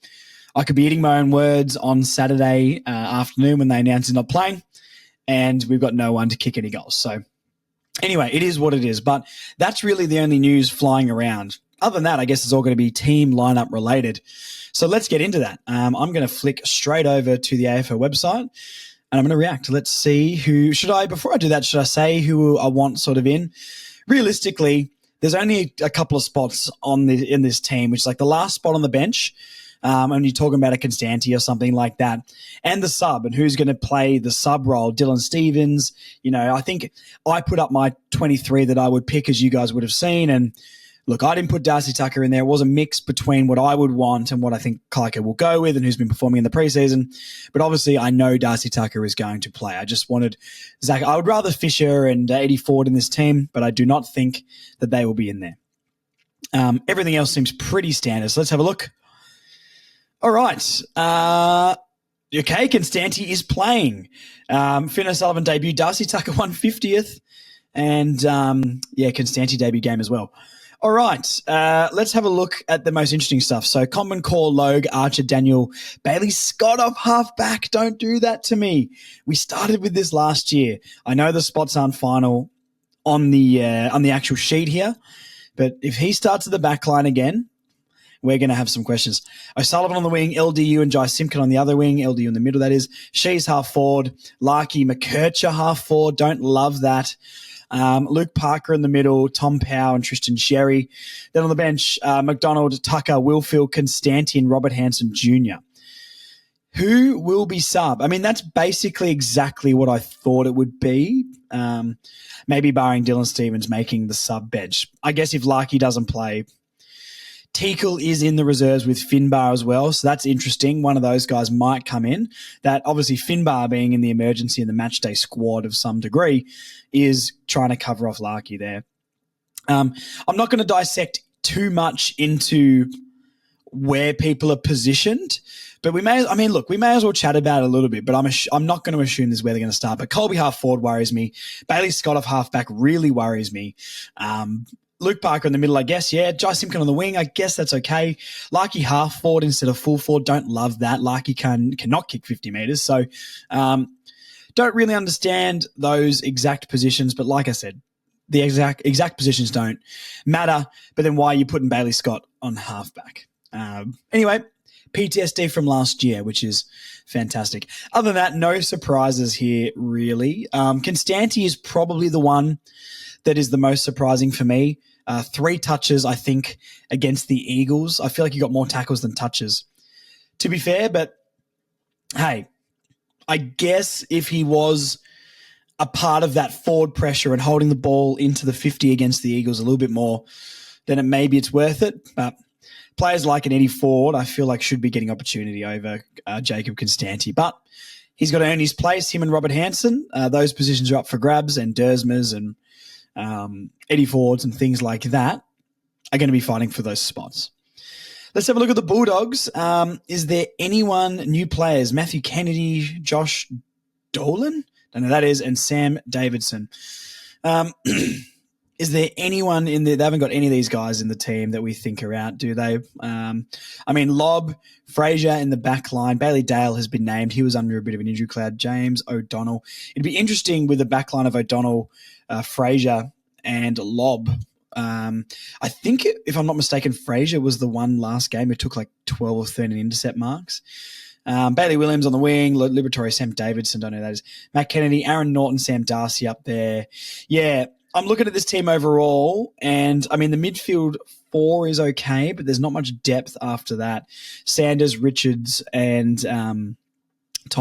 I could be eating my own words on Saturday afternoon when they announce he's not playing, and we've got no one to kick any goals. So anyway, it is what it is. But that's really the only news flying around. Other than that, I guess it's all going to be team lineup related. So let's get into that. I'm going to flick straight over to the AFL website, and I'm going to react. Let's see before I do that, should I say who I want sort of in? Realistically, there's only a couple of spots in this team, which is like the last spot on the bench. And you're talking about a Constanti or something like that, and the sub, and who's going to play the sub role. Dylan Stevens, I think I put up my 23 that I would pick, as you guys would have seen, and look, I didn't put Darcy Tucker in there. It was a mix between what I would want and what I think Kaika will go with and who's been performing in the preseason. But obviously, I know Darcy Tucker is going to play. I just wanted Zach. I would rather Fisher and Eddie Ford in this team, but I do not think that they will be in there. Everything else seems pretty standard. So let's have a look. All right. Okay, Constanti is playing. Finn O'Sullivan debut. Darcy Tucker 150th. And, Constanti debut game as well. All right, let's have a look at the most interesting stuff. So Common Core, Logue, Archer, Daniel, Bailey Scott off halfback. Don't do that to me. We started with this last year. I know the spots aren't final on the actual sheet here, but if he starts at the back line again, we're going to have some questions. O'Sullivan on the wing, LDU and Jai Simpkin on the other wing, LDU in the middle, that is. She's half forward. Larkey, McKercher half forward. Don't love that. Luke Parker in the middle, Tom Powell and Tristan Sherry. Then on the bench, McDonald, Tucker, Willfield, Constanti and Robert Hansen Jr. Who will be sub? I mean, that's basically exactly what I thought it would be. Maybe barring Dylan Stevens making the sub bench. I guess if Larkey doesn't play, Teakle is in the reserves with Finbar as well, so that's interesting. One of those guys might come in. That obviously Finbar being in the emergency and the match day squad of some degree is trying to cover off Larkey there. I'm not going to dissect too much into where people are positioned, but we may as well chat about it a little bit, but I'm not going to assume this is where they're going to start. But Colby half forward worries me. Bailey Scott off halfback really worries me. Luke Parker in the middle, I guess, yeah. Jai Simpkin on the wing, I guess that's okay. Larkey half forward instead of full forward, don't love that. Larkey cannot kick 50 metres, so don't really understand those exact positions. But like I said, the exact positions don't matter. But then why are you putting Bailey Scott on halfback? Anyway, PTSD from last year, which is fantastic. Other than that, no surprises here, really. Constanti is probably the one that is the most surprising for me. 3 touches, I think, against the Eagles. I feel like he got more tackles than touches, to be fair. But, hey, I guess if he was a part of that forward pressure and holding the ball into the 50 against the Eagles a little bit more, then maybe it's worth it. But players like an Eddie Ford, I feel like should be getting opportunity over Jacob Constanti. But he's got to earn his place, him and Robert Hansen. Those positions are up for grabs, and Dersmas and Eddie Fords and things like that are going to be fighting for those spots. Let's have a look at the Bulldogs. Is there anyone, new players? Matthew Kennedy, Josh Dolan? Don't know who that is, and Sam Davidson. Is there anyone in there? They haven't got any of these guys in the team that we think are out, do they? Lobb, Fraser in the back line. Bailey Dale has been named. He was under a bit of an injury cloud. James O'Donnell. It'd be interesting with the back line of O'Donnell, Fraser and Lobb. I think, if I'm not mistaken, Fraser was the one last game who took like 12 or 13 intercept marks. Bailey Williams on the wing, Liberatory, Sam Davidson, don't know who that is. Matt Kennedy, Aaron Norton, Sam Darcy up there. Yeah, I'm looking at this team overall, and the midfield 4 is okay, but there's not much depth after that. Sanders, Richards, and Tom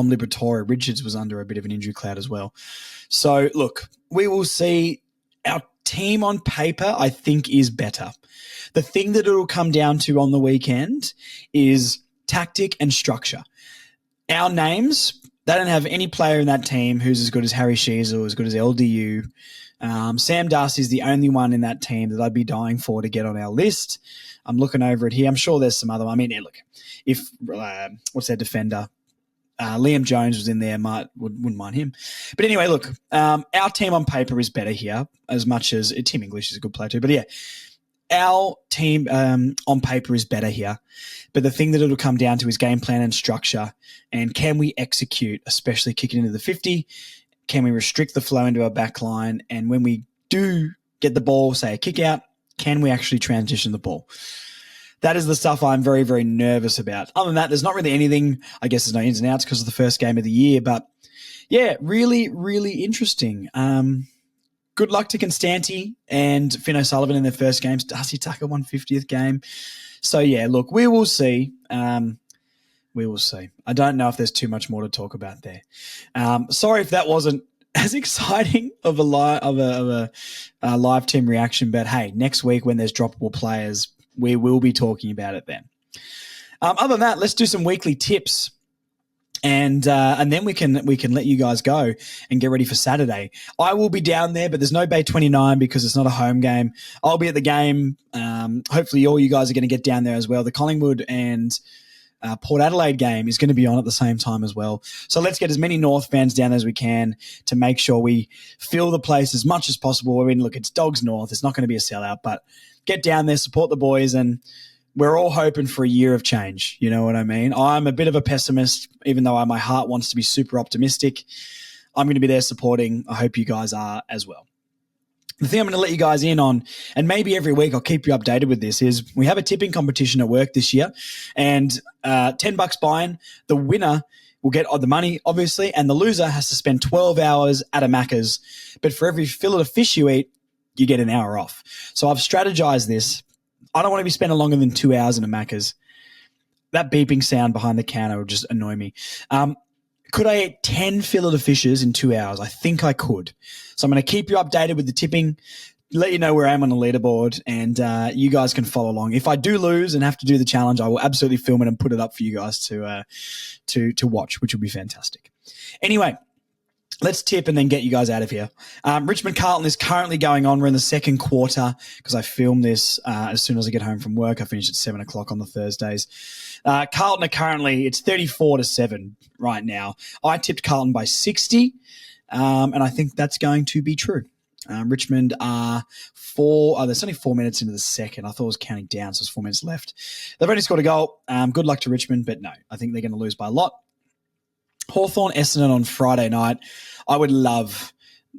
Liberatore. Richards was under a bit of an injury cloud as well. So, look, we will see. Our team on paper, I think, is better. The thing that it will come down to on the weekend is tactic and structure. Our names, they don't have any player in that team who's as good as Harry Sheezel, as good as LDU. Sam Darcy is the only one in that team that I'd be dying for to get on our list. I'm looking over it here. I'm sure there's some other. If what's their defender? Liam Jones was in there. Wouldn't mind him. But anyway, look, our team on paper is better here, as much as Tim English is a good player too. But yeah, our team on paper is better here. But the thing that it'll come down to is game plan and structure. And can we execute, especially kicking into the 50? Can we restrict the flow into our back line? And when we do get the ball, say a kick out, can we actually transition the ball? That is the stuff I'm very, very nervous about. Other than that, there's not really anything. I guess there's no ins and outs because of the first game of the year. But, yeah, really, really interesting. Good luck to Constanti and Finn O'Sullivan in their first games. Darcy Tucker, 150th game. So, yeah, look, we will see. We will see. I don't know if there's too much more to talk about there. Sorry if that wasn't as exciting of a live team reaction, but hey, next week when there's droppable players, we will be talking about it then. Other than that, let's do some weekly tips. And then we can let you guys go and get ready for Saturday. I will be down there, but there's no Bay 29 because it's not a home game. I'll be at the game. Hopefully all you guys are going to get down there as well. The Collingwood and Port Adelaide game is going to be on at the same time as well. So let's get as many North fans down as we can to make sure we fill the place as much as possible. I mean, look, it's Dogs North. It's not going to be a sellout, but get down there, support the boys, and we're all hoping for a year of change. You know what I mean? I'm a bit of a pessimist, even though my heart wants to be super optimistic. I'm going to be there supporting. I hope you guys are as well. The thing I'm going to let you guys in on, and maybe every week I'll keep you updated with this, is we have a tipping competition at work this year, and $10 buy-in. The winner will get the money, obviously, and the loser has to spend 12 hours at a Macca's. But for every fillet of fish you eat, you get an hour off. So I've strategized this. I don't want to be spending longer than 2 hours in a Macca's. That beeping sound behind the counter would just annoy me. Could I eat 10 fillet of fishes in 2 hours? I think I could. So I'm going to keep you updated with the tipping, let you know where I am on the leaderboard, and you guys can follow along. If I do lose and have to do the challenge, I will absolutely film it and put it up for you guys to watch, which will be fantastic. Anyway, let's tip and then get you guys out of here. Richmond Carlton is currently going on. We're in the second quarter because I filmed this as soon as I get home from work. I finish at 7 o'clock on the Thursdays. Carlton are currently, it's 34-7 right now. I tipped Carlton by 60, and I think that's going to be true. Richmond are there's only 4 minutes into the second. I thought it was counting down, so there's 4 minutes left. They've only scored a goal. Good luck to Richmond, but no, I think they're going to lose by a lot. Hawthorn Essendon on Friday night. I would love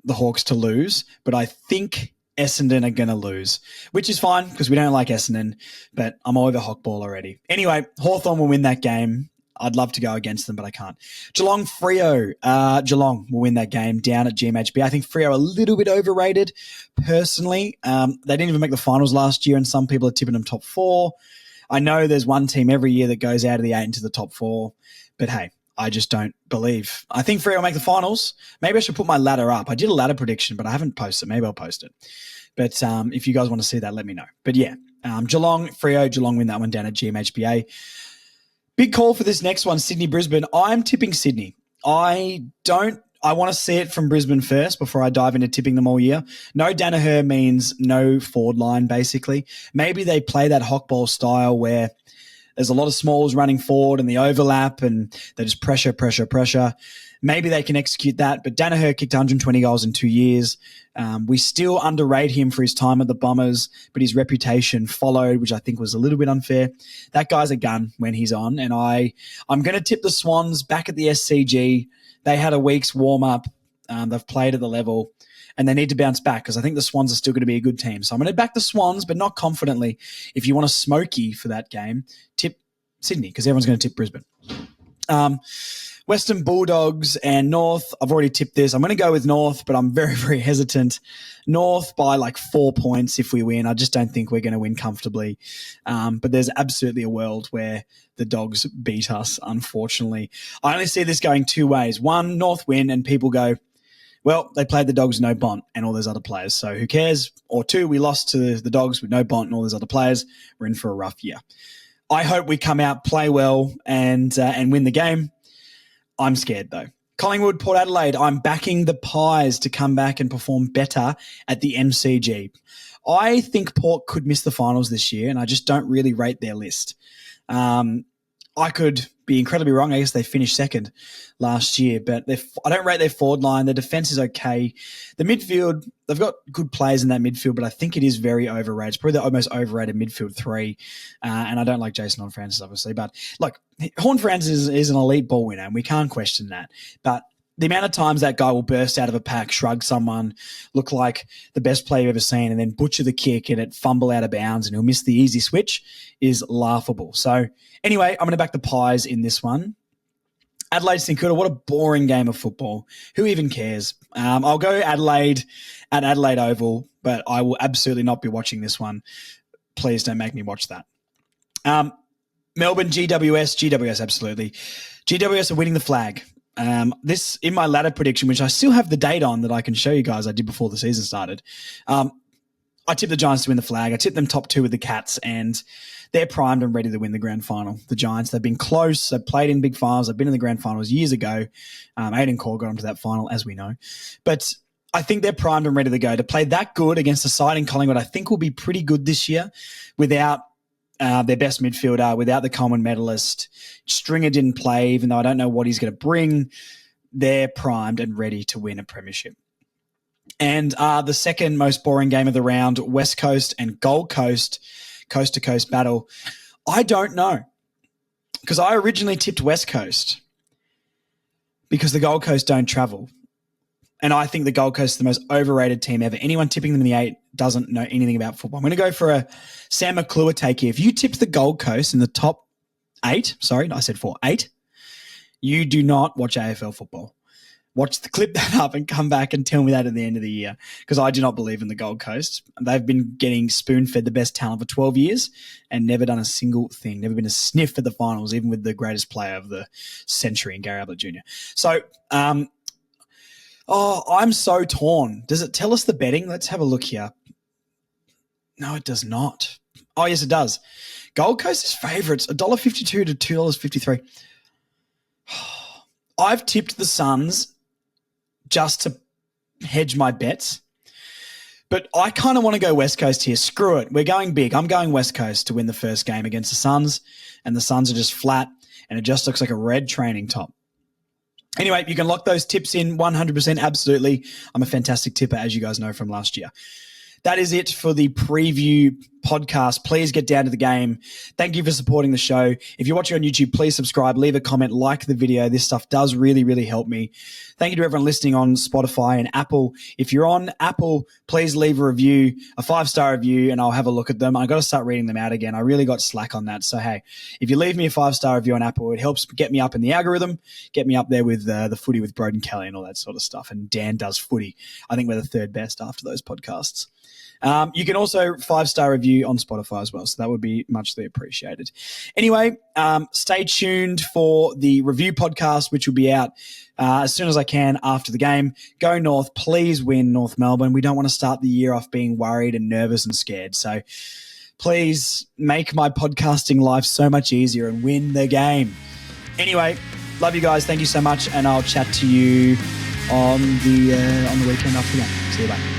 the Hawks to lose, but I think Essendon are going to lose, which is fine because we don't like Essendon, but I'm over Hawkball already. Anyway, Hawthorn will win that game. I'd love to go against them, but I can't. Geelong Freo. Geelong will win that game down at GMHB. I think Freo are a little bit overrated, personally. They didn't even make the finals last year, and some people are tipping them top 4. I know there's one team every year that goes out of the 8 into the top 4, but hey, I just don't believe. I think Freo will make the finals. Maybe I should put my ladder up. I did a ladder prediction, but I haven't posted it. Maybe I'll post it. But if you guys want to see that, let me know. But yeah, Geelong, Freo, Geelong win that one down at GMHBA. Big call for this next one, Sydney-Brisbane. I'm tipping Sydney. I want to see it from Brisbane first before I dive into tipping them all year. No Danaher means no forward line, basically. Maybe they play that Hawkball style where there's a lot of smalls running forward and the overlap and they just pressure. Maybe they can execute that, but Danaher kicked 120 goals in 2 years. We still underrate him for his time at the Bombers, but his reputation followed, which I think was a little bit unfair. That guy's a gun when he's on, and I'm going to tip the Swans back at the SCG. They had a week's warm-up. They've played at the level, and they need to bounce back because I think the Swans are still going to be a good team. So I'm going to back the Swans, but not confidently. If you want a smoky for that game, tip Sydney because everyone's going to tip Brisbane. Western Bulldogs and North. I've already tipped this. I'm going to go with North, but I'm very, very hesitant. North by like 4 points if we win. I just don't think we're going to win comfortably. But there's absolutely a world where the Dogs beat us, unfortunately. I only see this going two ways. One, North win and people go, well, they played the Dogs, no Bont, and all those other players. So who cares? Or two, we lost to the Dogs with no Bont and all those other players. We're in for a rough year. I hope we come out, play well, and win the game. I'm scared, though. Collingwood, Port Adelaide, I'm backing the Pies to come back and perform better at the MCG. I think Port could miss the finals this year, and I just don't really rate their list. I could be incredibly wrong. I guess they finished second last year, but I don't rate their forward line. Their defense is okay. The midfield, they've got good players in that midfield, but I think it is very overrated. It's probably the most overrated midfield 3, and I don't like Jason Horne-Francis, obviously. But look, Horne-Francis is an elite ball winner, and we can't question that. But the amount of times that guy will burst out of a pack, shrug someone, look like the best player you've ever seen, and then butcher the kick and it fumble out of bounds and he'll miss the easy switch is laughable. So anyway, I'm going to back the Pies in this one. Adelaide St Kilda, what a boring game of football. Who even cares? I'll go Adelaide at Adelaide Oval, but I will absolutely not be watching this one. Please don't make me watch that. Melbourne, GWS absolutely. GWS are winning the flag. this in my ladder prediction, which I still have the date on that I can show you guys I did before the season started. I tipped the Giants to win the flag. I tipped them top 2 with the Cats, and they're primed and ready to win the grand final. The Giants, they've been close. They've played in big finals. They've been in the grand finals years ago. Aiden Core got onto that final, as we know. But I think they're primed and ready to go. To play that good against a side in Collingwood, I think will be pretty good this year without their best midfielder, without the Coleman medalist. Stringer didn't play, even though I don't know what he's going to bring. They're primed and ready to win a premiership. And the second most boring game of the round, West Coast and Gold Coast, coast-to-coast battle. I don't know, because I originally tipped West Coast because the Gold Coast don't travel. And I think the Gold Coast is the most overrated team ever. Anyone tipping them in the 8 doesn't know anything about football. I'm going to go for a Sam McClure take here. If you tipped the Gold Coast in the top 8, sorry, I said 4, 8, you do not watch AFL football. Clip that up and come back and tell me that at the end of the year, because I do not believe in the Gold Coast. They've been getting spoon-fed the best talent for 12 years and never done a single thing, never been a sniff at the finals, even with the greatest player of the century in Gary Ablett Jr. So, I'm so torn. Does it tell us the betting? Let's have a look here. No, it does not. Oh, yes, it does. Gold Coast is favourites, $1.52 to $2.53. I've tipped the Suns just to hedge my bets. But I kind of want to go West Coast here. Screw it. We're going big. I'm going West Coast to win the first game against the Suns, and the Suns are just flat, and it just looks like a red training top. Anyway, you can lock those tips in 100%. Absolutely. I'm a fantastic tipper, as you guys know from last year. That is it for the preview podcast. Please get down to the game. Thank you for supporting the show. If you're watching on YouTube, please subscribe, leave a comment, like the video. This stuff does really, really help me. Thank you to everyone listening on Spotify and Apple. If you're on Apple, please leave a review, a 5-star review, and I'll have a look at them. I've got to start reading them out again. I really got slack on that. So, hey, if you leave me a 5-star review on Apple, it helps get me up in the algorithm, get me up there with the footy with Broden Kelly and all that sort of stuff. And Dan does footy. I think we're the 3rd best after those podcasts. You can also 5-star review on Spotify as well, so that would be muchly appreciated. Anyway, stay tuned for the review podcast, which will be out as soon as I can after the game. Go North. Please win North Melbourne. We don't want to start the year off being worried and nervous and scared. So please make my podcasting life so much easier and win the game. Anyway, love you guys. Thank you so much, and I'll chat to you on the weekend after the game. See you later.